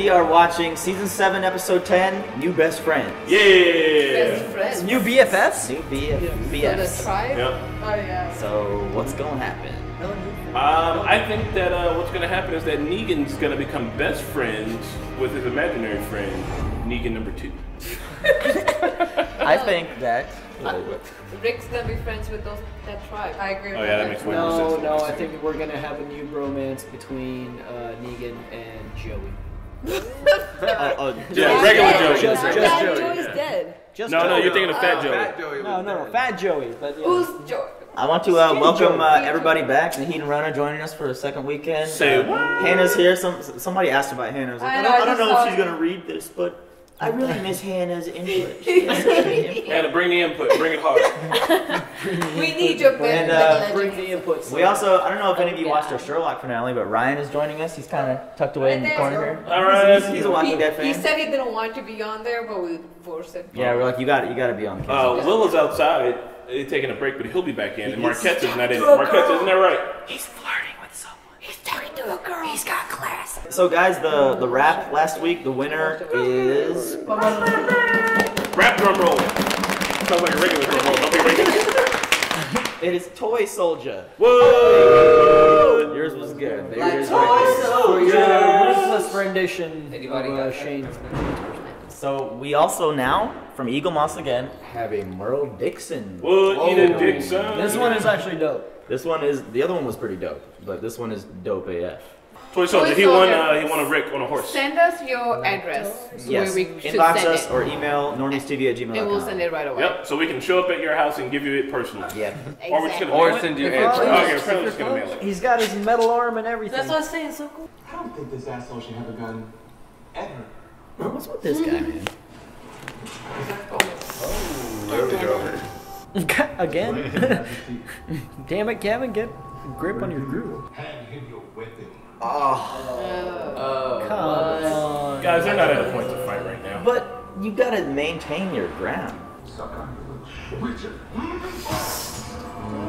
we are watching Season 7, Episode 10, New Best Friends. Yeah! Best friends. New BFFs? New So BFs. the tribe? Yep. Oh, yeah. So, what's gonna happen? I think that what's going to happen is that Negan's going to become best friends with his imaginary friend, Negan number 2. I think that... Rick's gonna be friends with that tribe. I agree with Oh yeah, that makes way more sense. No, I think we're gonna have a new bromance between Negan and Joey. Yeah, regular Joey. Just Joey. Joey's dead. Just No, Joey. you're thinking of Fat Joey. Fat Joey. No, Fat Joey. But yeah. Who's Joey? I want to welcome everybody back to Heat and Runner joining us for a second weekend. Say what? Hannah's here. Somebody asked about Hannah. I was like, I don't know if she's gonna read this, but I really miss Hannah's input. Hannah, bring the input. Bring it hard. We need your best. Bring the inputs. We also, I don't know if any of you watched our Sherlock finale, but Ryan is joining us. He's kind of tucked away in the corner here. All right. He's a Walking Dead fan. He said he didn't want to be on there, but we forced him. Yeah, we're like, you got to be on camera. Will is outside. He's taking a break, but he'll be back in. And Marquette is not in it. Marquette, isn't that right? He's flirting with someone. He's talking to a girl. He's got class. So guys, the rap last week, the winner is... Rap drum roll. Sounds like a regular drum roll. Don't be regular. It is Toy Soldier. Whoa! Yours was good. There Like it is Toy right there. For your ruthless rendition Anybody of got Shane's. So we also now, from Eagle Moss again, have a Merle Dixon. Whoa, eat a dick, son. This one is actually dope. This one is, the other one was pretty dope, but this one is dope AF. Toy Soldier. He won a Rick on a horse. Send us your address. Yes, Where we should inbox send us it. or email normistv@gmail.com. And we'll send it right away. Yep. So we can show up at your house and give you it personally. Yeah. Or we're just gonna Or mail it. send you Oh, answers. okay, we're just gonna mail it. He's got his metal arm and everything. That's what I'm saying. So cool. I don't think this asshole should have a gun ever. What's with this guy, man? There we go. Again? Damn it, Kevin, get a grip on your groove. Hand him your weapon. Come on. Guys, they're not at a point to fight right now. But you gotta maintain your ground. Suck on your little Richard.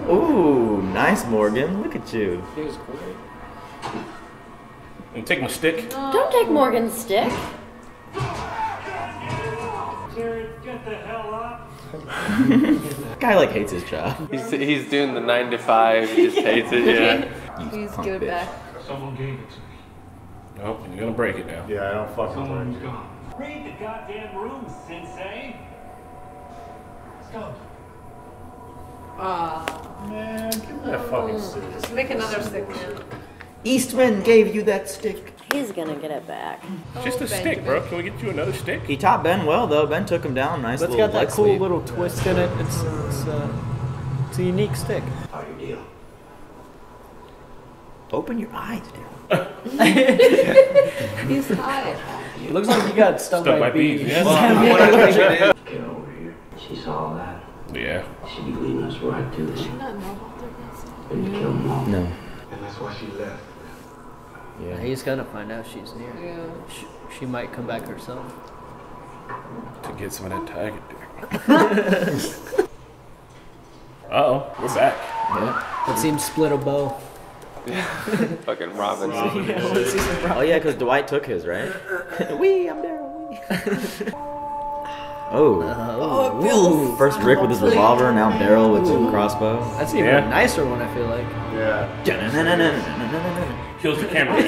Ooh, nice, Morgan. Look at you. He was great. And take my stick. Don't take Morgan's stick. Guy like hates his job. He's doing the 9 to 5. He just hates it. Yeah. Please punk give it bitch. back. Someone gave it to me. Nope, you're gonna break it now. Yeah, I don't fucking Someone's think. gone. Read the goddamn rules, Sensei. Let's go. Man, give me that fucking stick. Just make another stick. Eastman gave you that stick. He's gonna get it back. Just a stick, bro. Can we get you another stick? He taught Ben well, though. Ben took him down. Nice But it's little got that leg cool sweep. little twist in it. It's a unique stick. How do you deal? Open your eyes, dude. He's high. It looks like you got stung by bees. Yeah. Get over here. She saw that. Yeah. She'd be leading us right to it. Not know about their And you kill them all. No. And that's why she left. Yeah. He's gonna find out she's near. Yeah. She might come back herself. To get some of that tiger dick. Uh-oh, we're back. Yeah. It seems split a bow. Fucking Robin. Oh, yeah, because Dwight took his, right? Wee, I'm Daryl. Wee. Oh. Ooh. First Rick with his revolver, now Daryl with his crossbow. That's even Yeah. a nicer one, I feel like. Yeah. Kills the camera.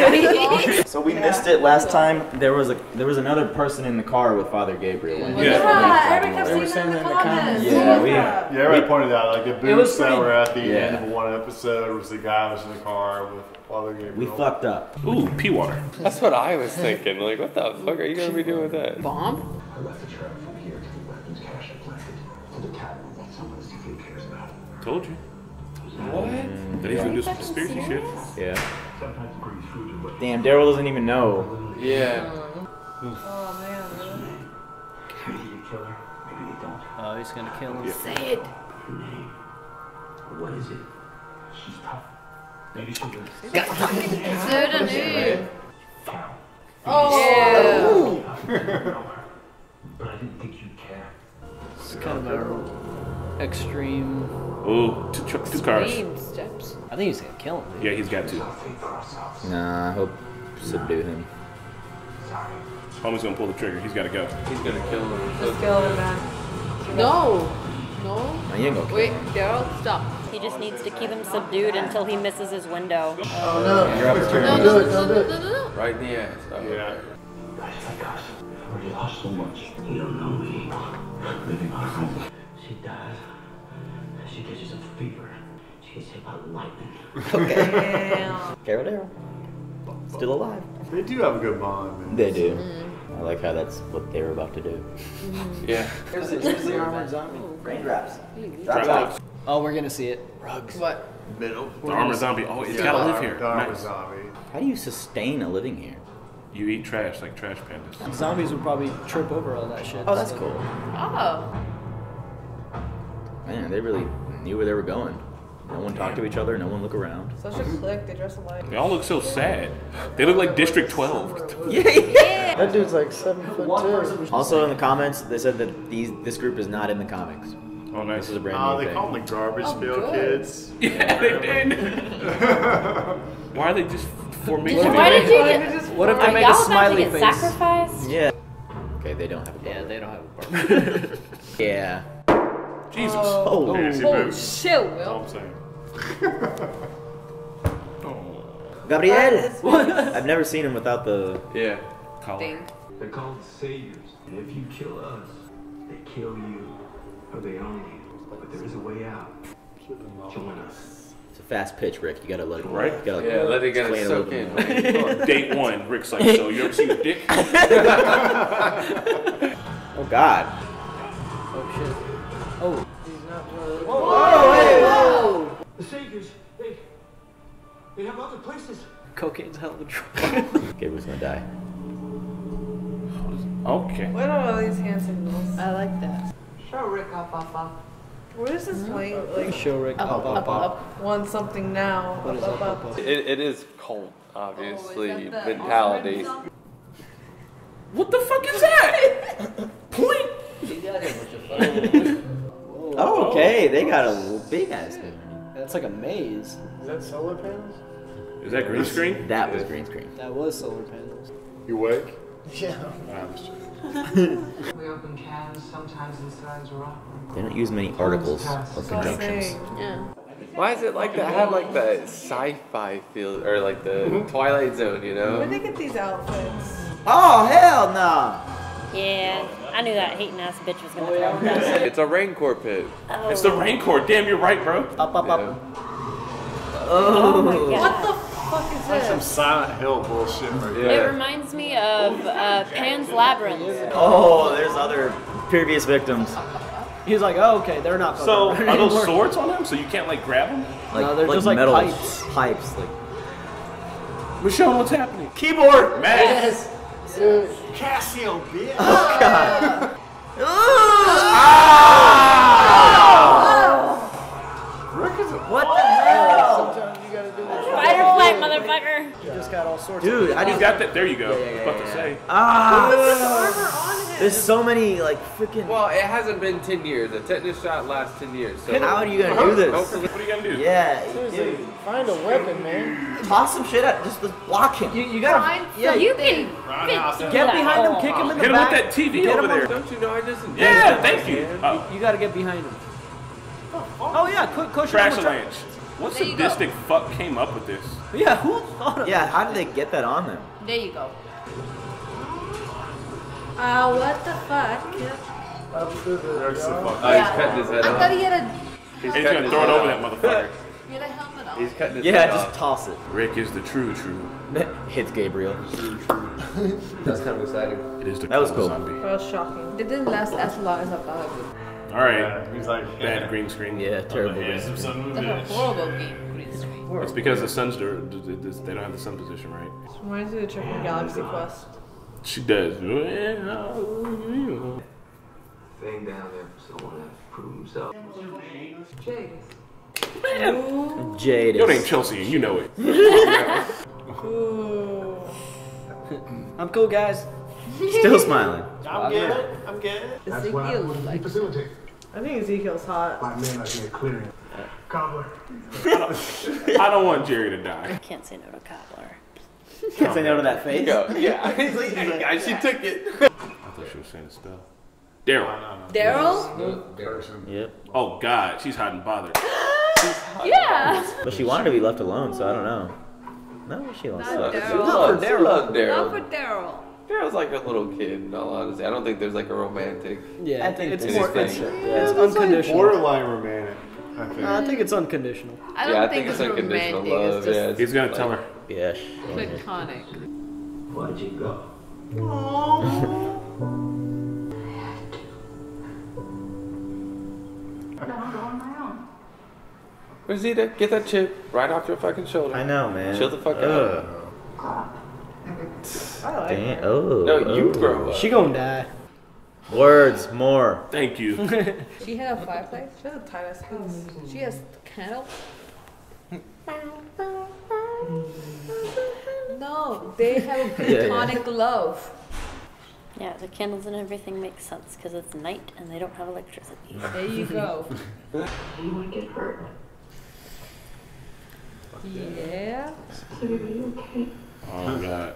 So we missed it last time. There was another person in the car with Father Gabriel. Yeah. Eric, I've seen that in the comments. Yeah, Yeah, everybody pointed out, like, the booths pretty- that were at the Yeah. end of one episode was the guy was in the car with Father Gabriel. we fucked up. Ooh, pea water. That's what I was thinking. Like, what the fuck are you gonna be doing with that? Bomb? I left the trap from here to the weapons cache I planted. To the cabin that someone secretly cares about. Told you. What? That he's gonna do some conspiracy shit. Yeah. Sometimes it brings food and what Damn, Daryl doesn't even know. Yeah. Oh man, really? maybe you kill her, maybe you don't. Oh, he's gonna kill him. Say it. Her name. What is it? She's tough. Maybe she'll do Pseudonym. Oh. But I didn't think you'd care. It's kind of an extreme. Ooh, two cars. Steps. I think he's gonna kill him. Yeah, he's got to. Our fate for ourselves. Nah, I hope subdue him. Homie's gonna pull the trigger. He's gotta go. He's gonna kill him. Just kill him, man. No. No. No, you ain't gonna kill Wait, him. Daryl, stop. He just needs to keep him subdued until he misses his window. Oh You're up no. for No, it. no, no, no, no, no, no. Right in the ass. Oh, Yeah. Guys like us already lost so much. You don't know me. Living our home. She dies. She catches a fever. She gets hit by lightning. Okay. Carol Daryl. Still alive. They do have a good bond, man. They do. I like how that's what they were about to do. Yeah. Here's the armored zombie. Raindrops. Drops. Oh, we're gonna see it. What? Middle. The armored zombie. Oh, it's gotta live here. Nice. Zombie. How do you sustain a living here? You eat trash like trash pandas. Zombies would probably trip over all that shit. Oh, that's so- cool. Oh. Man, they really knew where they were going. No one talked to each other. No one looked around. Such a clique. They dress alike. They all look so sad. They look like District 12. Yeah. That dude's like 7'2". Also in the comments, they said that this group is not in the comics. Oh, nice. This is a brand Oh, new they thing. call them the garbage Oh, bill good. kids. Yeah, they did. Why are they just forming? Why did you get? What if they Are make a y'all about to smiley get face? sacrificed? Yeah. Okay, they don't have a Yeah, bubble. they don't have a partner. Yeah. Jesus. Oh. Yeah, she Oh, moves. shit, That's all Will. I'm saying. Gabriel. What? I've never seen him without the. Yeah. Collar. Thing. They're called saviors. And if you kill us, they kill you. Or they own you. But there is a way out. Join us. It's a fast pitch, Rick. You gotta let it. Right? You gotta Yeah, let it get explain it a little soak bit in. more. man. Date 1, Rick's like, so you ever seen a dick? Oh God. Oh shit. Oh. The saviors, they have other places. Cocaine's hell of a drug. Gabriel's gonna die. Okay. What are all these handsome girls? I like that. Show Rick up. What is this playing? Like, Show Rick Up, up, up. want something now. What is up, up, up? It is cult, obviously, Oh, is that the mentality. What the fuck is that? Point. Oh, okay. They got a little big ass thing. That's like a maze. Is that solar panels? Is that green screen? That was green screen. That was solar panels. You awake? Yeah. I'm just joking. We open cans, sometimes the signs are off. They don't use many articles or conjunctions. Yeah. Why is it like that? Have like the sci-fi feel, or like the Twilight Zone, you Where'd know? they get these outfits? Oh hell no! Yeah. I knew that hating ass bitch was gonna throw that. It's a raincore pit. It's the Rancor. Damn, you're right, bro. Up, up, up. Yeah. Oh my god. What the fuck is That's some this? Silent Hill bullshit right there. It Yeah. reminds me of Pan's Labyrinth. Oh, there's other previous victims. He was like, oh, okay, they're not. So, fucking are those anymore. swords on him so you can't, like, grab them? No, they're just like metal pipes. Pipes, like. Michelle, what's happening? Keyboard! Max! Casio, bitch! Oh god! Rick is a What the hell? Sometimes you gotta do it. Fight or flight, motherfucker. You just got all sorts Dude, of. how do You you. got that? There you go. I was about to say. Ah! Armor on him. There's so many, like, freaking. Well, it hasn't been 10 years. A tetanus shot lasts 10 years. So How are you gonna do this? hopefully, What are you gonna do? Yeah, Seriously, dude. find a weapon, man. Toss some shit at. Just block him. You gotta. Find Yeah, You can Roundhouse. fit get that behind him, hole. kick him in the Hit him back. with that TV Get over him on- there. don't you know I just enjoyed Yeah, that, thank you. man. You gotta get behind him. Oh yeah, cushion. Trash Lance. What There you go. sadistic fuck came up with this? Yeah, who thought of Yeah, how did they get that on them? There you go. What the fuck? Rick's a fuck. He's cutting his head I thought off. he had a, He's gonna throw it over that motherfucker. he had a helmet on. He's cutting his Yeah, head just off. toss it. Rick is the true. Hits Gabriel. That's kind of exciting. It is the That was cool cool. zombie. That was shocking. It didn't last as long as I thought it would. All right. Yeah, he's like, Bad green screen. Yeah, terrible. Yeah, some son of a That's a bitch. horrible game. Green screen. It's because the sun's they don't have the sun position right. This reminds me of the trip from Galaxy Quest. She does. Thing down there for someone to prove himself. Jade. Jade. Your name Chelsea, and you know it. Ooh. I'm cool, guys. Still smiling. I'm good. I'm good. That's what I Ezekiel want to like. facilitate. I think Ezekiel's hot. My men are here clearing. Cobbler. I don't want Jerry to die. Can't say no to cobbler. Can't say no to that face. Go. Yeah. He's like, yeah, she took it. I thought she was saying a spell. Daryl. Daryl? Yep. Oh God, she's hot and bothered. Yeah. But she wanted to be left alone, so I don't know. No, she wants Not to. Daryl. Not for Daryl. Not for Daryl. Daryl's like a little kid, in all honesty. I don't think there's like a romantic. Yeah, I think it's it's more. his It's, thing. it's unconditional. Borderline romantic, I think. I think it's unconditional. I don't think it's unconditional romantic. love. It's just Yeah, He's gonna tell her. Yeah. platonic. Why'd you go? Rosita, get that chip right off your fucking shoulder. I know, man. Chill the fuck Ugh. out. Damn. Oh. No, you grow up. She gonna die. Words more. Thank you. She had a fireplace. She has a tight ass house. She has candles. No, they have a platonic love. Yeah, the candles and everything makes sense because it's night and they don't have electricity. There you go. You want to get hurt? Yeah. Oh God.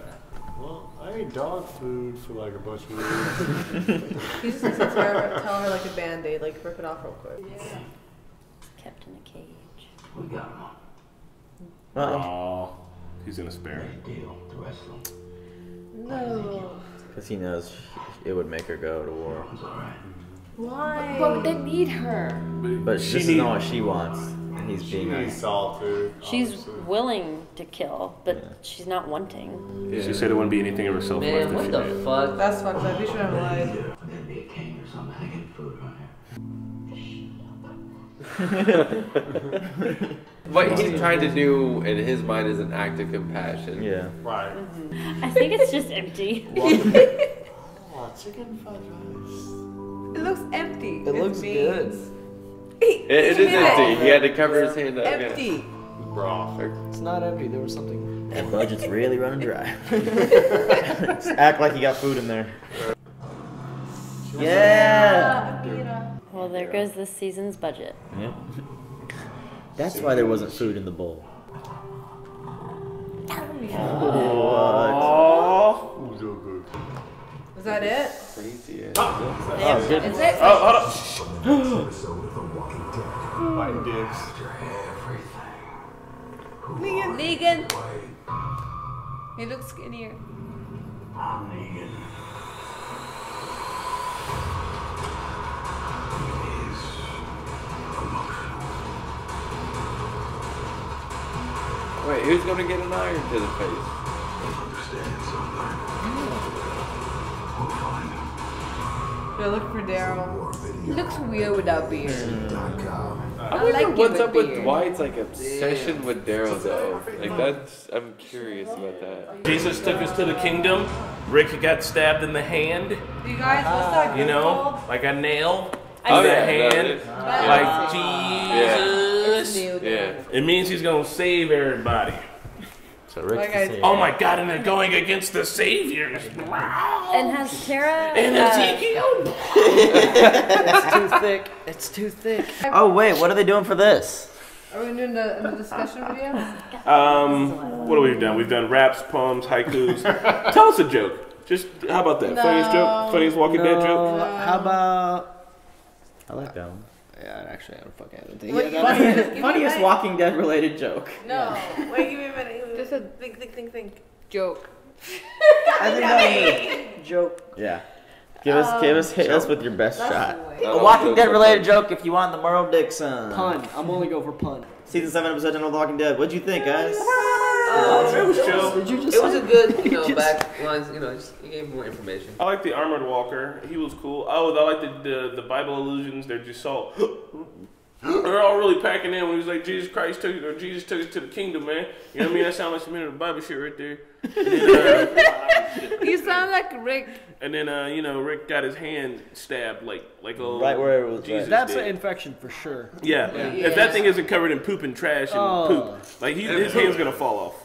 Well, I ate dog food for like a bunch of years. He just needs to tell her like a band-aid, like rip it off real quick. Yeah. Kept in a cage. We got him on. Oh, he's gonna spare her. Deal to wrestling. No. Because he knows it would make her go to war. It's alright. Why? But they need her. But she doesn't know what she wants. And he's She being needs nice. solitude. She's obviously. willing to kill, but she's not wanting. She said there wouldn't be anything of herself left Man, if what she the did. fuck? That's fucked up. You should have lied. I'm gonna be a king or something. I get food around here. What he's trying to do in his mind is an act of compassion. Yeah. Right. I think it's just empty. Oh, chicken fried rice. It looks empty. It looks good. It is empty. He had to cover his hand up. Empty. Broth. It's not empty. There was something. That budget's really running dry. Just act like you got food in there. Yeah. Well, there goes this season's budget. Yep. That's why there wasn't food in the bowl. Oh. Ooh, so good. Is that it? Crazy. Oh, good. Is it? Oh, hold up. Biting dicks. Negan. He looks skinnier. Wait, who's gonna get an iron to the face? They're looking for Daryl. He looks weird without beard. I I wonder like it what's with up with beard. Dwight's like obsession with Daryl though. Like that's, I'm curious about that. Jesus took us to the kingdom. Rick got stabbed in the hand. You guys, what's that? You know, like a nail Oh, in the yeah, hand. yeah. Like It's Jesus. new. Yeah. It means he's gonna save everybody. So Rick's Like the I- savior. Oh my God! And they're going against the saviors. And has Tara. And Ezekiel. It's too thick. It's too thick. Oh wait, what are they doing for this? Are we doing the discussion video? What have we done? We've done raps, poems, haikus. Tell us a joke. Just how about that? Funniest joke? Funniest Walking Dead joke? How about? I like that one. Yeah, actually, I don't fucking have anything. Wait, Yeah, give me Funniest a- Walking Dead related joke. No. Wait, give me a minute. Just a think. Joke. I think that was joke. Yeah. Hit us with your best shot. Wait. A Walking Dead related joke if you want the Merle Dixon. Pun. I'm only going for pun. Season 7 episode of The Walking Dead. What'd you think, guys? It was chill. Did you just? It was say- a good, back lines. Just you gave more information. I like the armored walker. He was cool. Oh, I like the Bible allusions. They're just so. They're all really packing in when he was like, Jesus Christ took it, or Jesus took us to the kingdom, man. You know what I mean? That sounds like some of the Bible shit right there. And then, You sound like Rick. and then Rick got his hand stabbed like old Right where it was. Jesus That's did. an infection for sure. Yeah. If that thing isn't covered in poop and trash and poop, like his hand's gonna fall off.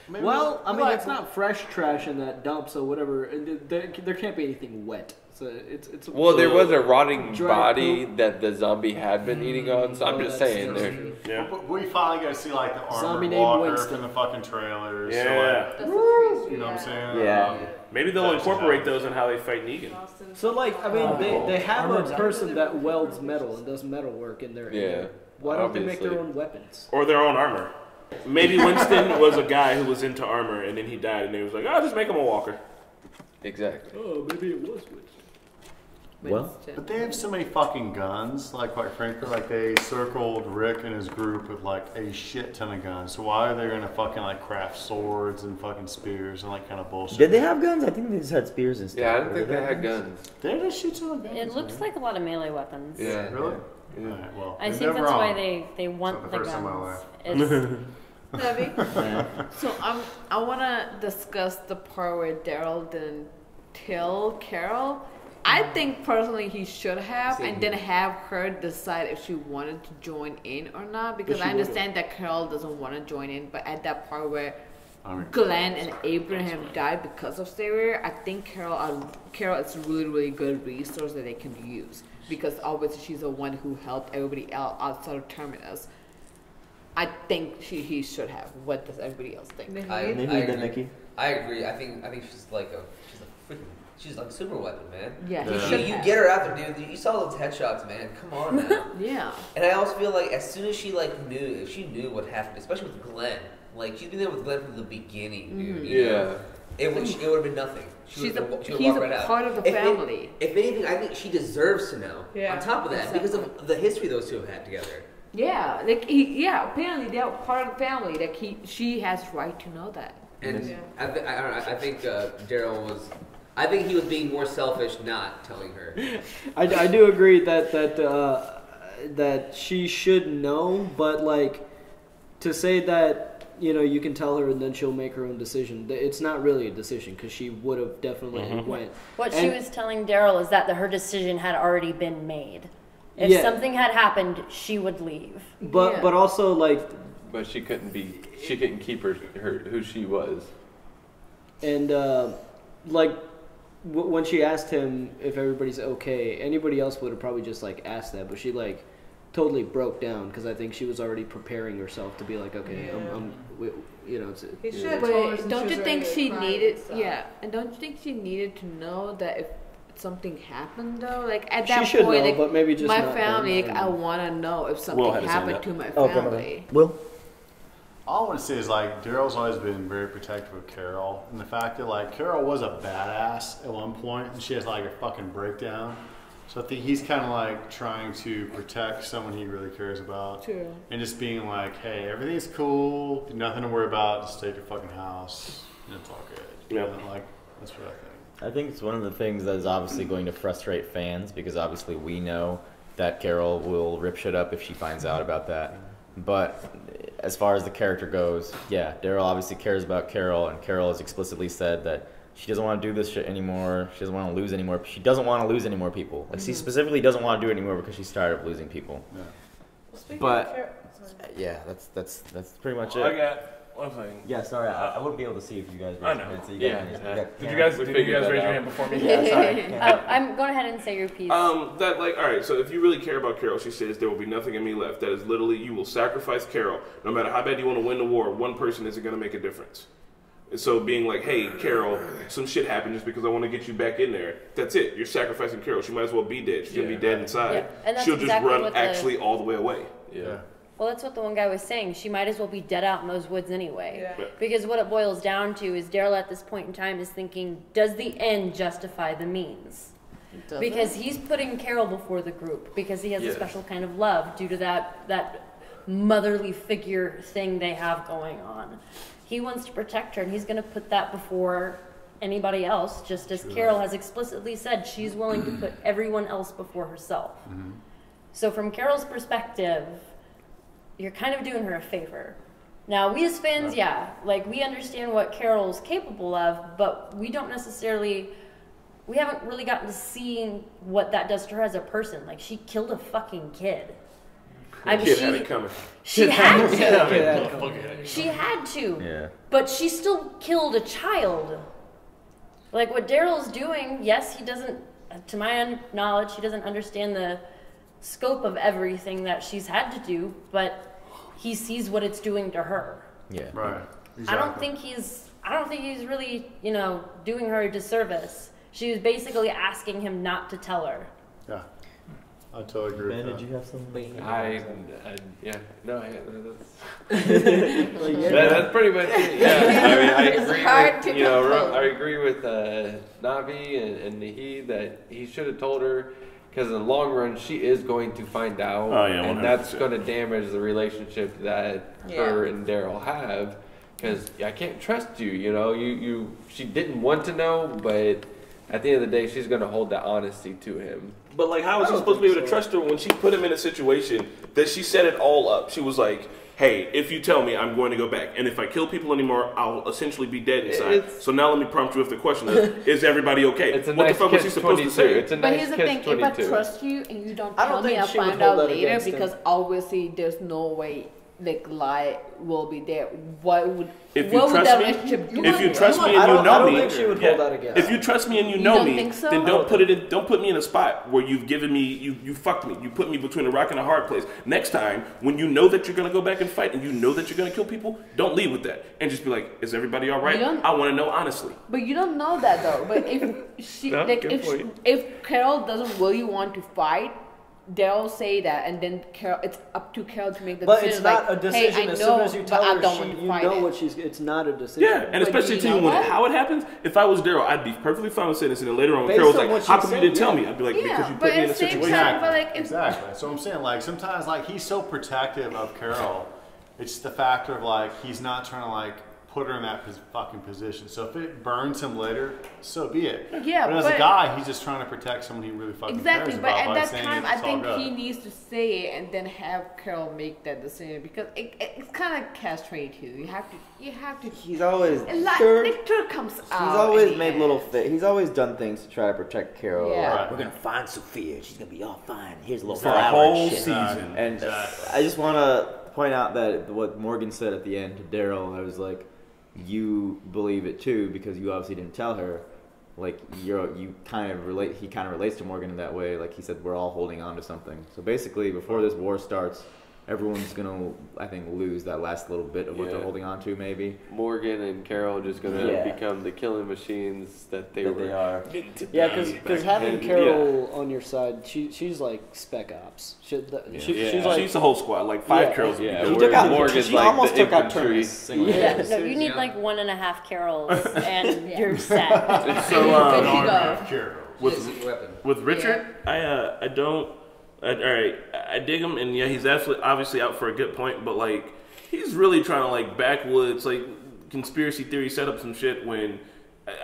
Well, I mean, it's not fresh trash in that dump, so whatever. There can't be anything wet. So it's. Well, there was a rotting Dry body poop. that the zombie had been eating on, so I'm just that's saying there. Yeah. But we finally got to see like the Zombie armored named walker Winston. from the fucking trailers. Yeah. So, like, That's the You know what I'm saying? Yeah. Maybe they'll incorporate those in how they fight Negan. So, like, I mean, they have a person that welds metal and does metal work in their area. Why don't they make their own weapons? Or their own armor. Maybe Winston was a guy who was into armor and then he died and they was like, oh, just make him a walker. Exactly. Oh, maybe it was Winston. Well, but they have so many fucking guns. Like, quite frankly, like they circled Rick and his group with like a shit ton of guns. So why are they gonna fucking like craft swords and fucking spears and like kind of bullshit? Did they have guns? I think they just had spears and stuff. Yeah, I don't think they had guns. They had a shit ton of guns. It looks like a lot of melee weapons. Yeah. Really? Yeah. Right, well, I think that's why they want the guns. Debbie? So I want to discuss the part where Daryl didn't tell Carol. I think personally he should have, and then have her decide if she wanted to join in or not. Because I understand that Carol doesn't want to join in, but at that part where Glenn and Abraham died because of Savior, I think Carol is a really, really good resource that they can use. Because obviously she's the one who helped everybody else outside of Terminus. I think he should have. What does everybody else think? I agree. I think she's like she's like a super weapon, man. Yeah, you get her out there, dude. You saw those headshots, man. Come on now. Yeah. And I also feel like as soon as she if she knew what happened, especially with Glenn, like she's been there with Glenn from the beginning, dude. You know? It would have been nothing. He's a part of the family. If anything, I think she deserves to know. Yeah, on top of that, because of the history those two have had together. Yeah, apparently they're part of the family. Like she has right to know that. And I don't know. I think Daryl was. I think he was being more selfish, not telling her. I do agree that she should know, but like to say that you can tell her and then she'll make her own decision. It's not really a decision because she would have definitely went. What she was telling Daryl is that her decision had already been made. If something had happened, she would leave. But also like. But she couldn't keep her who she was. And when she asked him if everybody's okay, anybody else would have probably just like asked that, but she like totally broke down because I think she was already preparing herself to be like, okay, He should have told her. Don't you think she needed? Yeah, and don't you think she needed to know that if something happened though? Like at that point, know, like, but maybe just my family. Like, I want to know if something happened to my family. Will. All I want to say is like Daryl's always been very protective of Carol, and the fact that like Carol was a badass at one point, and she has like a fucking breakdown. So I think he's kind of like trying to protect someone he really cares about, and just being like, "Hey, everything's cool, nothing to worry about. Just take your fucking house, and it's all good." Yeah, like that's what I think. I think it's one of the things that is obviously going to frustrate fans because obviously we know that Carol will rip shit up if she finds out about that. But as far as the character goes, yeah, Daryl obviously cares about Carol, and Carol has explicitly said that she doesn't want to do this shit anymore. She doesn't want to lose anymore. She doesn't want to lose any more people. Like, she specifically doesn't want to do it anymore because she's tired of losing people. Yeah. But yeah, that's pretty much it. I got one thing. Yeah, sorry, I wouldn't be able to see if you guys raised your hand. So Did you guys raise your hand before me? Yeah, sorry. I'm going ahead and say your piece. That like, all right. So if you really care about Carol, she says there will be nothing in me left. That is literally, you will sacrifice Carol. No matter how bad you want to win the war, one person isn't going to make a difference. And so being like, hey, Carol, some shit happened just because I want to get you back in there. That's it. You're sacrificing Carol. She might as well be dead. She's going to be dead inside. Yeah. And that's she'll just exactly run actually all the way away. Yeah. Well, that's what the one guy was saying. She might as well be dead out in those woods anyway. Yeah. Because what it boils down to is Daryl at this point in time is thinking, does the end justify the means? Because he's putting Carol before the group because he has a special kind of love due to that motherly figure thing they have going on. He wants to protect her, and he's going to put that before anybody else, just as Carol has explicitly said she's willing to put everyone else before herself. Mm-hmm. So from Carol's perspective, you're kind of doing her a favor. Now, we as fans, we understand what Carol's capable of, but we don't necessarily, we haven't really gotten to seeing what that does to her as a person. Like, she killed a fucking kid. I mean, she had to. She had to. Yeah. But she still killed a child. Like, what Daryl's doing, yes, he doesn't, to my knowledge, he doesn't understand the scope of everything that she's had to do, but he sees what it's doing to her. Yeah. Right. Exactly. I don't think he's I don't think he's really, doing her a disservice. She was basically asking him not to tell her. Yeah. I totally agree with that. Did you have something? That's pretty much it. Yeah, I mean, I It's agree hard with, to control. I agree with Navi and Naheed that he should have told her, because in the long run, she is going to find out, Oh, yeah, and 100%. that's going to damage the relationship that her and Daryl have, because I can't trust you, she didn't want to know, but at the end of the day, she's going to hold that honesty to him. But like, how is he supposed to be able to trust her when she put him in a situation that she set it all up? She was like, "Hey, if you tell me, I'm going to go back, and if I kill people anymore, I'll essentially be dead inside. So now let me prompt you with the question: Is everybody okay? It's a what nice the fuck was he supposed to say? It's a But nice here's the thing: if I catch-22. trust you and you don't I don't tell me, think I'll she would find hold out that later against because him. obviously there's no way like lie will be there. What would If you what would trust that me, relationship do? if you trust me and I you don't know me, think she would hold that against if you trust me and you You know don't me, think so? then don't put me in a spot where you've given me you fucked me. You put me between a rock and a hard place. Next time, when you know that you're gonna go back and fight and you know that you're gonna kill people, don't lead with that and just be like, "Is everybody all right?" You don't- I want to know honestly. But you don't know that though. But if she No, like good if point. if Carol doesn't really want to fight, they'll say that, and then Carol, it's up to Carol to make the But decision. it's not like, a decision. Hey, I As know, soon as you but tell I her, don't want to you fight know it. what she's. It's not a decision. Yeah, and But especially do too you know when that? how it happens. If I was Daryl, I'd be perfectly fine with saying this, and then later on, Based Carol was on like, what she "How come you said, didn't tell yeah. me?" I'd be like, Yeah, "Because you but put me in at a the same situation." time, but like if Exactly. So I'm saying, like, sometimes, like, he's so protective of Carol. It's the factor of, like, he's not trying to, like, put her in that fucking position. So if it burns him later, so be it. Yeah, but as a but- guy, he's just trying to protect someone he really fucking exactly, cares but about at by that saying time, it's I all think good. he needs to say it and then have Carol make that decision because it's kind of catch-22. You have to. He's always A lot, sure. the truth comes out. He's always in the made end. little. He's always done things to try to protect Carol. Yeah. Like, we're gonna find Sophia. She's gonna be all fine. Here's a little For a flower whole and shit. season. And I just want to point out that what Morgan said at the end to Daryl, I was like, you believe it too because you obviously didn't tell her. Like you kind of relate. He kind of relates to Morgan in that way. Like he said, we're all holding on to something. So basically, before this war starts, everyone's gonna, I think, lose that last little bit of what they're holding on to. Maybe Morgan and Carol just gonna Yeah. become the killing machines that they that were. they are. Yeah, because having And- Carol on your side, she's like spec ops. She's She's like the whole squad, like 5 Yeah. Carol's. Yeah, would She be took good. out Morgan's She like almost the took out infantry. Turner's single Yeah. handed. No, you need Yeah. like 1.5 Carols and you're set. So Good to Army go. of Carol. with Richard, I don't. All right, I dig him, and yeah, he's obviously out for a good point, but like he's really trying to like backwoods like conspiracy theory set up some shit when.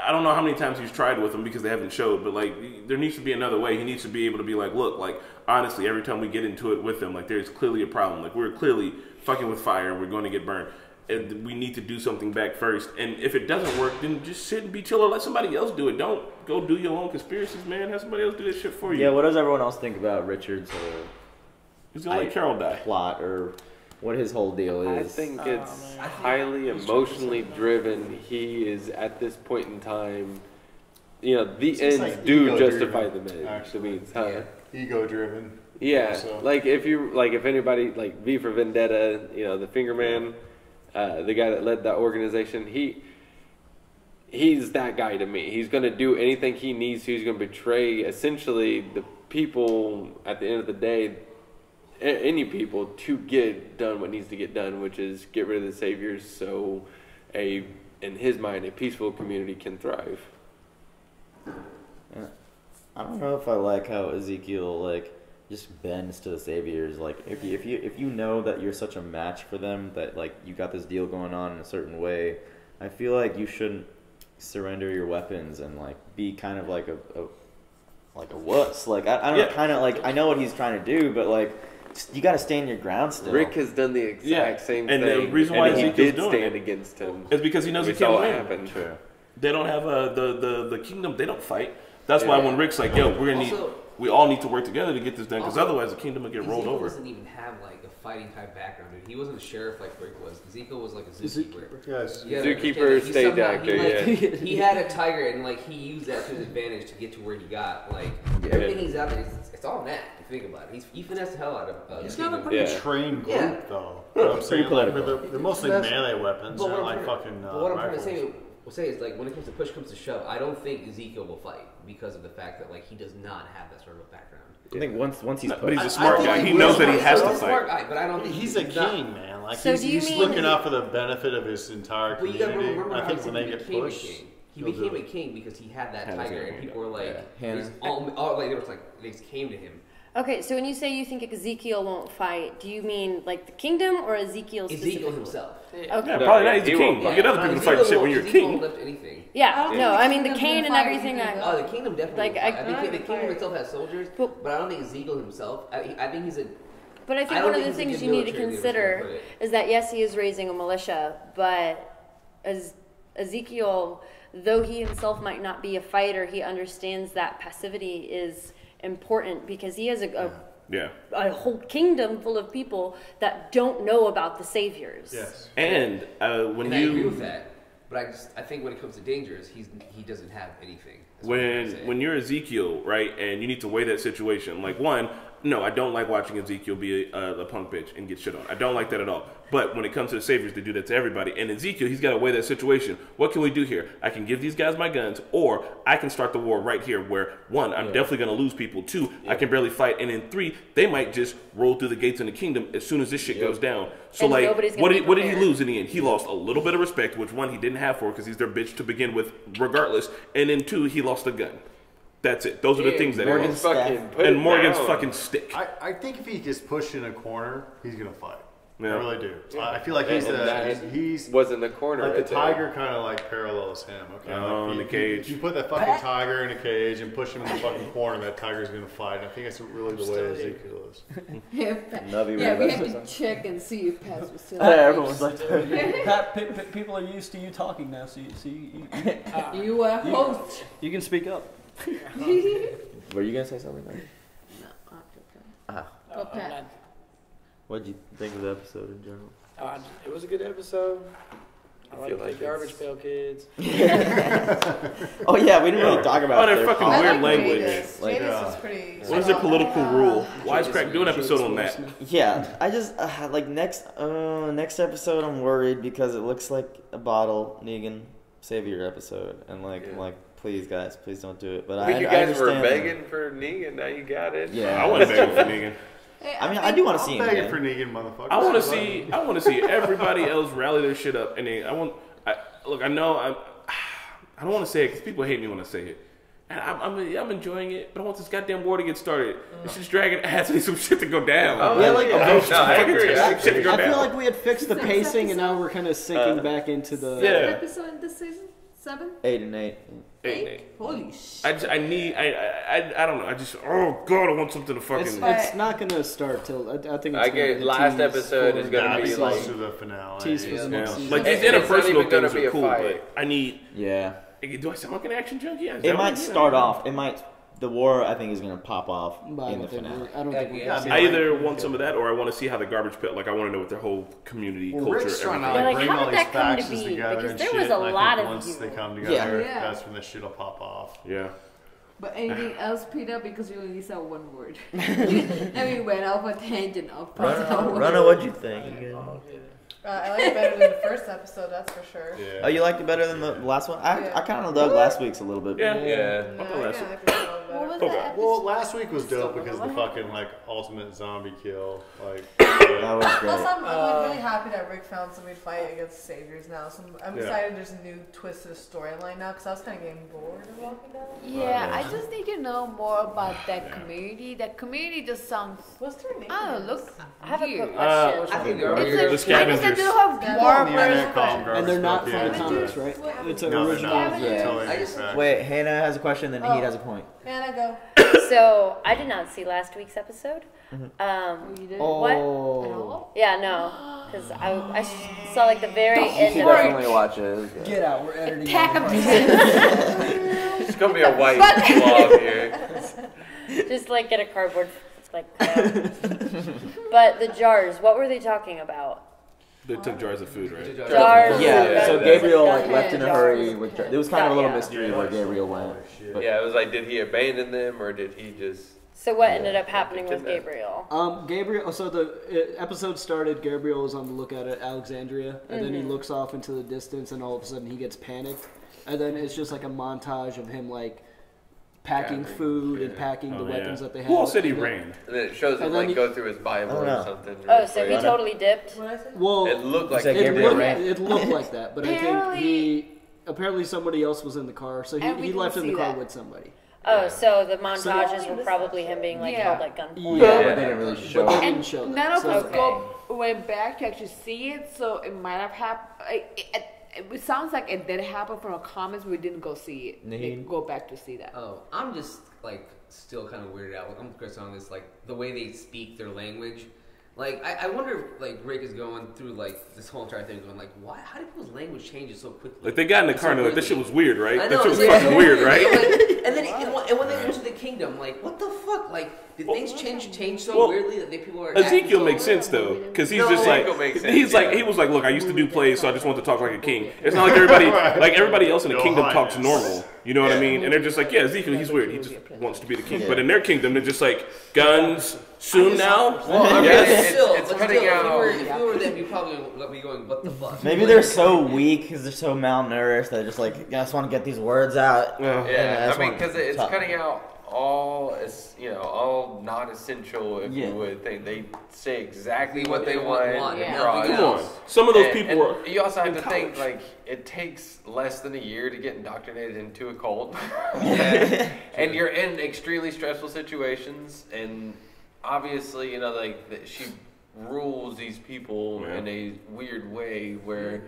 I don't know how many times he's tried with them because they haven't showed, but like there needs to be another way. He needs to be able to be like, look, like honestly, every time we get into it with them, like there's clearly a problem. Like we're clearly fucking with fire and we're going to get burned. And we need to do something back first. And if it doesn't work, then just sit and be chill or let somebody else do it. Don't go do your own conspiracies, man. Have somebody else do that shit for you. Yeah, what does everyone else think about Richard's whole He's gonna let Carol die. plot or what his whole deal I is? think it's highly emotionally driven. He is at this point in time. The It's ends like do ego-driven, justify the means. actually. I mean, huh? Ego driven. Yeah, So- like if anybody like V for Vendetta, the Finger Man, the guy that led that organization, he's that guy to me. He's gonna do anything he needs to. He's gonna betray essentially the people at the end of the day, any people, to get done what needs to get done, which is get rid of the saviors so in his mind, a peaceful community can thrive. I don't know if I like how Ezekiel like just bends to the saviors. Like if you know that you're such a match for them that like you got this deal going on in a certain way, I feel like you shouldn't surrender your weapons and like be kind of like a wuss. Like I don't kind of like I know what he's trying to do, but like you got to stand your ground still. Rick has done the exact same and thing. the reason why and he Ezekiel's did doing stand it against him. is because he knows he We can't saw what win. happened. True. They don't have the kingdom. They don't fight. That's why when Rick's like, "Yo, we all need to work together to get this done, because otherwise the kingdom will get rolled Ezekiel over." doesn't even have like a fighting type background, dude. He wasn't a sheriff like Rick was. Ezekiel was like a zookeeper. Yes. You gotta Zookeeper, understand that. He stage somehow- actor, he, yeah. He had a tiger, and like he used that to his advantage to get to where he got. Like everything he's out there, it's all knack. If you think about it, he finessed the hell out of. He's got a pretty trained group, though. You know what I'm saying? Pretty Like, political. they're mostly melee weapons, But not what like I'm fucking but what I'm trying to rifles. say, will say is like when it comes to push comes to shove, I don't think Ezekiel will fight because of the fact that like he does not have that sort of background. I think once he's but he's a smart guy. He knows that he has to He's a smart fight. guy, but I don't think He's a king, man. Like So do you he's mean- looking out for the benefit of his entire Well, you gotta community. remember I how think when they he get became pushed, a king. He he'll do became a it. king because he had that Had his tiger, own and people were kingdom. like, Yeah. Hannah. it's all like they were like they just came to him. Okay, so when you say you think Ezekiel won't fight, do you mean like the kingdom or Ezekiel specifically? Ezekiel himself. Okay. Yeah, probably not. He's the He king. won't You get other people to fight the shit when you're a Ezekiel king. won't lift anything. Yeah, no, I mean the kingdom's cane and gonna fight everything. either. Oh, the kingdom definitely. Like, will I- fight. I think the kingdom itself has soldiers, but I don't think Ezekiel himself. I think he's a. But I think I don't one of think the he's a things good you need to military leader, is where I consider put it. is that yes, he is raising a militia, but as Ezekiel, though he himself might not be a fighter, he understands that passivity is important because he has a whole kingdom full of people that don't know about the saviors. Yes. And when And I agree with you that, but I think when it comes to dangers, he doesn't have anything. That's what I'm trying to say. when you're Ezekiel, right, and you need to weigh that situation. Like no, I don't like watching Ezekiel be a punk bitch and get shit on. I don't like that at all. But when it comes to the saviors, they do that to everybody. And Ezekiel, he's got to weigh that situation. What can we do here? I can give these guys my guns, or I can start the war right here where, one, I'm definitely going to lose people. Two, I can barely fight. And then three, they might just roll through the gates in the kingdom as soon as this shit goes down. So, And like, nobody's gonna what be did he prepared. lose in the end? He lost a little bit of respect, which, one, he didn't have for because he's their bitch to begin with, regardless. And then, two, he lost a gun. That's it. Those are the things that he Morgan's lost. fucking put And it Morgan's down. fucking stick. I think if he gets pushed in a corner, he's gonna fight. Yeah. I really do. I feel like he's he's was in the corner. like the right there. tiger kind of like parallels him. Okay, Oh, like in the cage. You put that fucking tiger in a cage and push him in the fucking corner, that tiger's gonna fight. And I think that's really the way Ezekiel is. Another Yeah, we way have to- to check and see if Paz was still. Everyone's like, Pat, people are used to you talking now, so You are host. you can speak up. were you gonna say something? Like? No, Ah, go Pat. what did you think of the episode in general? It was a good episode. I feel like like the garbage it's- pail kids. Oh yeah, we didn't really talk about their their fucking politics. weird language. Like, Jadis was pretty. What is their political rule? Wisecrack, do an episode on that. yeah, I just like next episode. I'm worried because it looks like a bottle Negan savior episode, and I'm like, please guys, please don't do it. But You guys were understand. begging for Negan, now you got it. Yeah, I wasn't begging for Negan. I mean, I do want to I'm see him begging again. for Negan, motherfucker. I want to see everybody else rally their shit up, and then I know I don't want to say it because people hate me when I say it. And I'm enjoying it, but I want this goddamn war to get started. It's just dragging ass. I need some shit to go down. Oh, Yeah, like- no, I agree. Shit to go I down. feel like we had fixed the pacing, and now we're kind of sinking back into the. Yeah. Episode this season? 7? 8 and 8. Hey, Holy shit. I don't know. Oh god, I want something to fucking. It's not gonna start till I think. It's I gonna get be last teased episode is for gonna the be episode. like- close to the finale. Tease for the Yeah. next season. Like these And it's not interpersonal even gonna things be are a cool, fight. but I need. Yeah, Do I sound like an action junkie? Is that it what might I'm saying? start off. The war I think is gonna pop off But I in the don't think finale. I don't think we're Yeah, gonna see I that. either want some of that, or I want to see how the garbage pit. Like I want to know what their whole community Well, culture. Rick's trying to everything. Yeah, like, bring how all did these that come to factions be? together Because and there shit. was a and I lot think of once you. they come Yeah. together, Yeah. that's when this shit will pop off. Yeah. But anything else, Peter? Because you only said one word. And we went off a tangent of Rana, what'd you think? I like it better than the first episode, that's for sure. Yeah. Oh, you liked it better than the last one? I kind of dug last week's a little bit. Yeah. Yeah. No, Okay, I that's- like it a little What was better. that? Well, last week was dope because of the fucking like ultimate zombie kill. Like, That was Plus, great. I'm like, really happy that Rick found somebody to fight against saviors now. So I'm Yeah. excited there's a new twist to the storyline now because I was kind of getting bored of Walking Dead. Yeah, I just need to know more about that community. That community just sounds. What's their name? I don't know, look. I have a quick weird. question. I think they're It's weird. a, The scavengers. Like I said, they have Yeah. on the barbers, internet, call them but- garbage And they're not pail from the kids. comics, right? It's an No, they're original. not. Yeah. Totally I just- different. Wait, Hannah has a question, then he has a point. Hannah, go. So I did not see last week's episode. You did? What? Oh. Yeah, no, because I saw like the very end of it. Definitely watch it. Get out. We're editing. Attack all of this. It's gonna be a white blob here. Just like get a cardboard like. But the jars, what were they talking about? They took jars of food, right? Jars. Yeah, so of- Gabriel Got left in a jars. hurry. With it was kind of a little Yeah. mystery where Gabriel went. But Yeah, it was like, did he abandon them or did he just So what ended up happening with Gabriel? Gabriel. So the episode started. Gabriel was on the lookout at Alexandria, and then he looks off into the distance, and all of a sudden he gets panicked, and then it's just like a montage of him like packing food and packing the weapons that they have. Who all said he ran? And then it shows him like go through his Bible or something. Oh, so he totally dipped? Well, it looked like it looked like that, but I think apparently somebody else was in the car, so he left in the car with somebody. Oh, so the montages were probably him being like held at gunpoint. Yeah, but they didn't really show it. And show that. none of us went back to actually see it, so it might have happened. It sounds like it did happen from the comments. We didn't go see it. Didn't go back to see that. Oh, I'm just like still kind of weirded out. I'm with Chris on this, like the way they speak their language. Like I wonder if like Rick is going through like this whole entire thing, going like, why? How did people's language change so quickly? Like they got in the car and they're like, this shit was weird, right? I know, that shit was fucking weird, right? Like, and then and when they went to the kingdom, like what the fuck? Like did things change so weirdly that people are? Ezekiel makes sense though, because he's just like he was like, look, I used to do plays, so I just want to talk like a king. It's not like everybody else in the kingdom talks normal. You know what I mean? And they're just like, yeah, Ezekiel, he's weird. He just wants to be the king. But in their kingdom, they're just like guns. Soon now? Well, I mean, it's cutting out. If you were them, you probably would be going, what the fuck? Maybe they're so weak because they're so malnourished that they're just like, I just want to get these words out. Yeah, I mean, because it's cutting out all not essential, if you would think. They say exactly what they want. Come on. Some of those people were. You also have to think, like, it takes less than a year to get indoctrinated into a cult. And you're in extremely stressful situations, and obviously, like she rules these people in a weird way where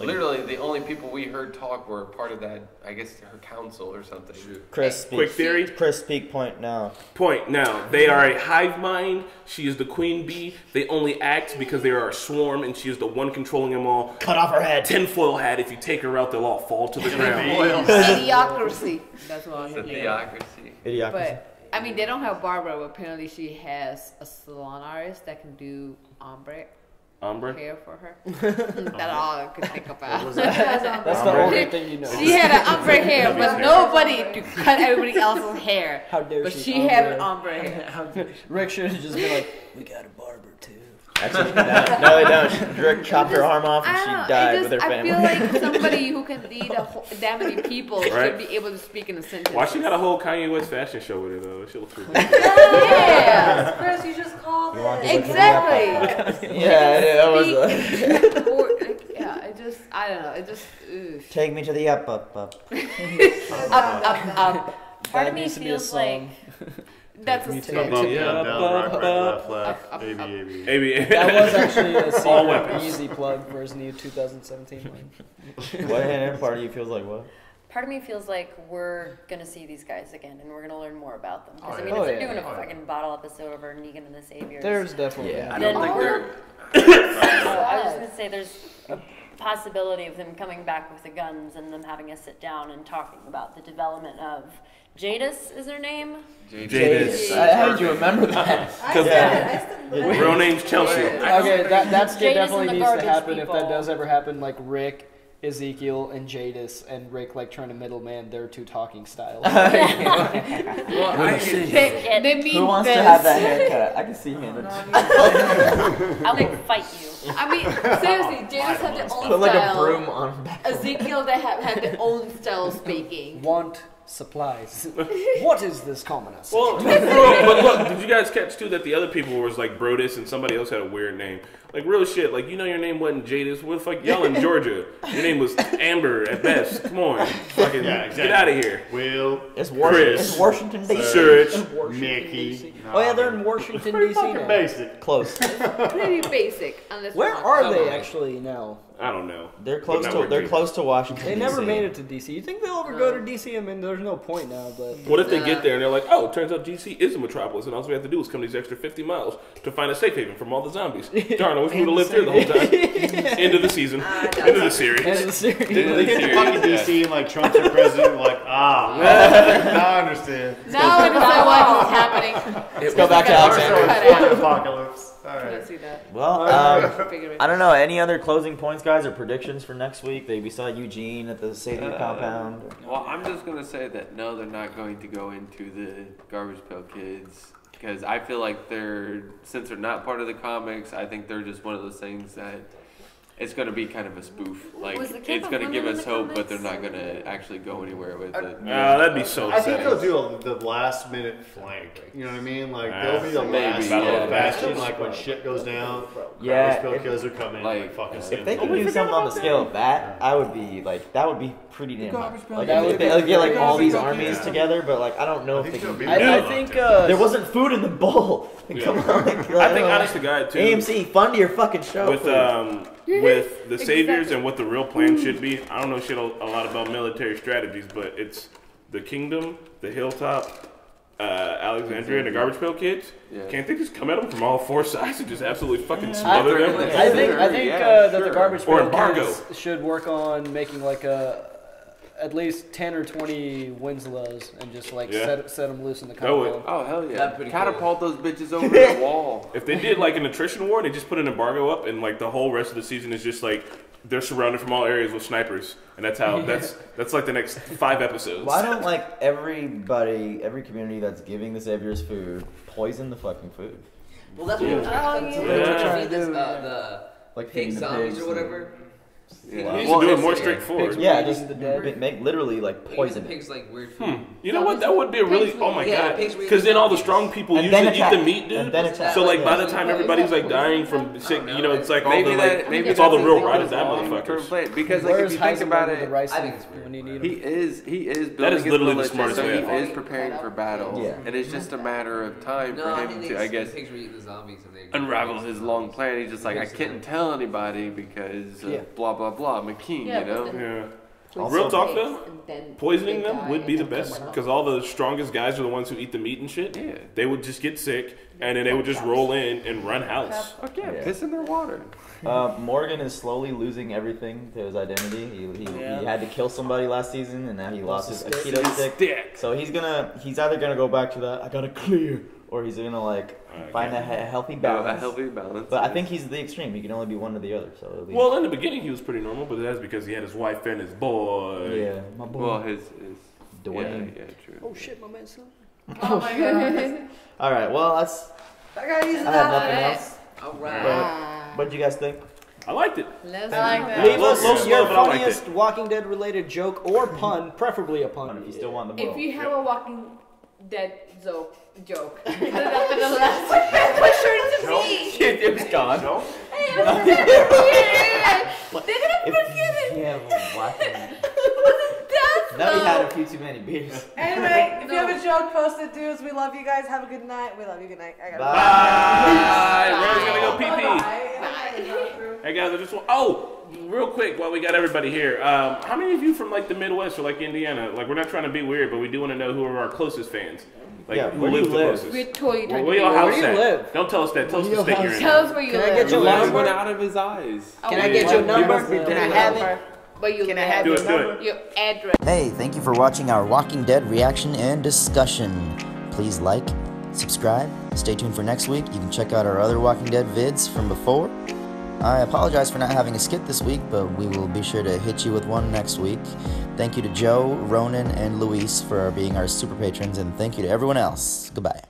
literally the only people we heard talk were part of that, I guess, her council or something. Chris, quick theory. Chris, speak point now. Point now. They are a hive mind. She is the queen bee. They only act because they are a swarm, and she is the one controlling them all. Cut off her head. Tinfoil hat. If you take her out, they'll all fall to the ground. Idiocracy. That's what I'm thinking. Idiocracy. Idiocracy. I mean, they don't have Barbara, but apparently she has a salon artist that can do ombre hair for her. That's all I could think about. That's the only thing you know. She had an ombre hair, but nobody to cut everybody else's hair. How dare but she? She had an ombre hair. Rick should have just been like, we got a barber too. Actually, no, they don't. Rick chopped her arm off and she died with her family. I feel like somebody who can lead that many people should be able to speak in a sentence. Why she got a whole Kanye West fashion show with her though? She looks pretty good. Yeah, Chris, you just called it. Exactly. Yeah, that was. I don't know. It just. Take me to the up. Up. Part of me feels like. That's a down, right, left, AB. That was actually a secret easy plug for his new 2017 one. What part of you feels like what? Part of me feels like we're gonna see these guys again, and we're gonna learn more about them. Because if they're doing a fucking bottle episode over Negan and the Saviors, there's definitely. I don't think they're. I was just gonna say there's a possibility of them coming back with the guns and them having us sit down and talking about the development of. Jadis is her name? Jadis. How did you remember that? Because real name's Chelsea. Okay, that's definitely and the needs to garbage happen. people. If that does ever happen, like Rick, Ezekiel, and Jadis, and Rick like trying to middleman their two talking styles. They mean who wants this. to have that haircut? I can see him. I will fight you. I mean, seriously, Jadis had their own Put like style. a broom on back. Ezekiel, they had their own style of speaking. Want supplies. What is this commonest? Well, but look, did you guys catch too that the other people was like Brodus and somebody else had a weird name? Like real shit. Like your name wasn't Jadis. What the fuck? Y'all in Georgia? Your name was Amber at best. Come on, fucking get out of here. Will. It's Chris. Washington D.C. Serge. Mickey. Oh yeah, they're in Washington D.C. now. Basic. Close. Pretty basic. Unless Where are they actually now? I don't know. They're close to Washington. They never made it to DC. You think they'll ever go to DC? I mean, there's no point now. But what if they get there and they're like, oh, it turns out DC is a metropolis, and all we have to do is come these extra 50 miles to find a safe haven from all the zombies. Darn, I wish we would have lived here the whole time. End of the season. End of the series. End of the series. They get to fucking DC and like Trump's the president. Like now I understand. Now I understand why this is happening. Let's go back to Alexander. Apocalypse. All right. See that. Well, I don't know. Any other closing points comments, guys, or predictions for next week? We saw Eugene at the Savior compound. Well, I'm just gonna say that no, they're not going to go into the Garbage Pail Kids because I feel like since they're not part of the comics, I think they're just one of those things that it's going to be kind of a spoof. Like, it's going to give us hope, but they're not going to actually go anywhere with it. That'd be so I think sad. they'll do the last minute flank. You know what I mean? Like, they'll be the last bastion, like when shit goes down. Yeah. Garbage Pail Killers are coming. Like, fucking if they could do something on the scale of that, I would be like, that would be pretty damn hard. Like, That if would they be get like pretty all these awesome. armies together, but like, I don't know if they can. I think there wasn't food in the bowl. Come on. I think, honest to God, too. AMC, fund your fucking show. With the saviors and what the real plan should be. I don't know shit a lot about military strategies, but it's the kingdom, the hilltop, Alexandria, and the Garbage Pail Kids. Yeah. Can't they just come at them from all four sides and just absolutely fucking smother them? I think that the Garbage Or Pail embargo. Kids should work on making like at least 10 or 20 Winslows and just like set them loose in the compound. Oh, hell yeah. That'd be pretty Catapult those bitches over the wall. If they did like an attrition war, they just put an embargo up, and like the whole rest of the season is just like they're surrounded from all areas with snipers, and that's how that's like the next 5 episodes. Why don't like every community that's giving the saviors food poison the fucking food? Well, that's what we're trying to do. Yeah. We're trying to feed this, the like pig feeding the zombies pigs or whatever. You need to do it more straightforward. Yeah, just make literally like poison. Pigs like weird food. You know what? That would be a really god. pigs Because then all the strong people And usually then eat attack. the meat, dude. And then attack. So like by the Yeah. time everybody's like dying from sick, you know, it's like all Maybe the that- like maybe it's all the that's real the rotted die long-term motherfuckers. plan. Because like Where's if you think Heisenberg about with the it, rice I think it's weird. when you need he him? is building That is his literally the militia, smartest so way he ever. is preparing for battle. Yeah. And it's just a matter of time No, for I him think to, I guess, the pigs were eating the zombies and they unravel his long plan. He's just like, I can't tell anybody because blah blah blah. I'm a king, Yeah, you know. but Yeah. Also Real talk pigs, though, and then poisoning they them die would be and the then best come out. because all the strongest guys are the ones who eat the meat and shit. Yeah. They would just get sick and then they would just roll in and run house. Fuck yeah, Yeah. piss in their water. Morgan is slowly losing everything to his identity. He had to kill somebody last season, and now he lost his Aikido stick. So he's either gonna go back to that I gotta clear, or he's gonna like find a healthy balance. A healthy balance. But I think he's the extreme. He can only be one or the other. So at least, Well, in the beginning he was pretty normal, but that's because he had his wife and his boy. yeah, my boy. Well, his Dwayne. Yeah, true. Oh shit, my man's son. Oh my god. All right. Well, that's. That guy uses I have that. nothing else. Alright. What did you guys think? I liked it. Let's I like that. Leave Low us slow, your but I liked funniest Walking Dead related joke or pun, preferably a pun. If you still want the If vote. you have a Walking Dead joke, put it up in the last. Push her to me. It was gone. They're gonna forget it. Yeah, watching. That's Now we had a few too many beers. Anyway, if you have a joke, post it, dudes. We love you guys. Have a good night. We love you. Good night. I gotta Bye. Rose gonna go pee-pee. Hey guys, I just want. Oh, real quick, while we got everybody here, how many of you from like the Midwest or like Indiana? Like, we're not trying to be weird, but we do want to know who are our closest fans. Like, Yeah, who where do you lives the live? closest? We're totally talking Where your about house do you at? live? Don't tell us that. Tell us the state you're in. Tell us where you Can I live. get your Light number? went out of his eyes. Can I get your number? Can I have it? But you Can I live. have Do your it, do number? it. Your address. Hey, thank you for watching our Walking Dead reaction and discussion. Please like, subscribe, stay tuned for next week. You can check out our other Walking Dead vids from before. I apologize for not having a skit this week, but we will be sure to hit you with one next week. Thank you to Joe, Ronan, and Luis for being our super patrons, and thank you to everyone else. Goodbye.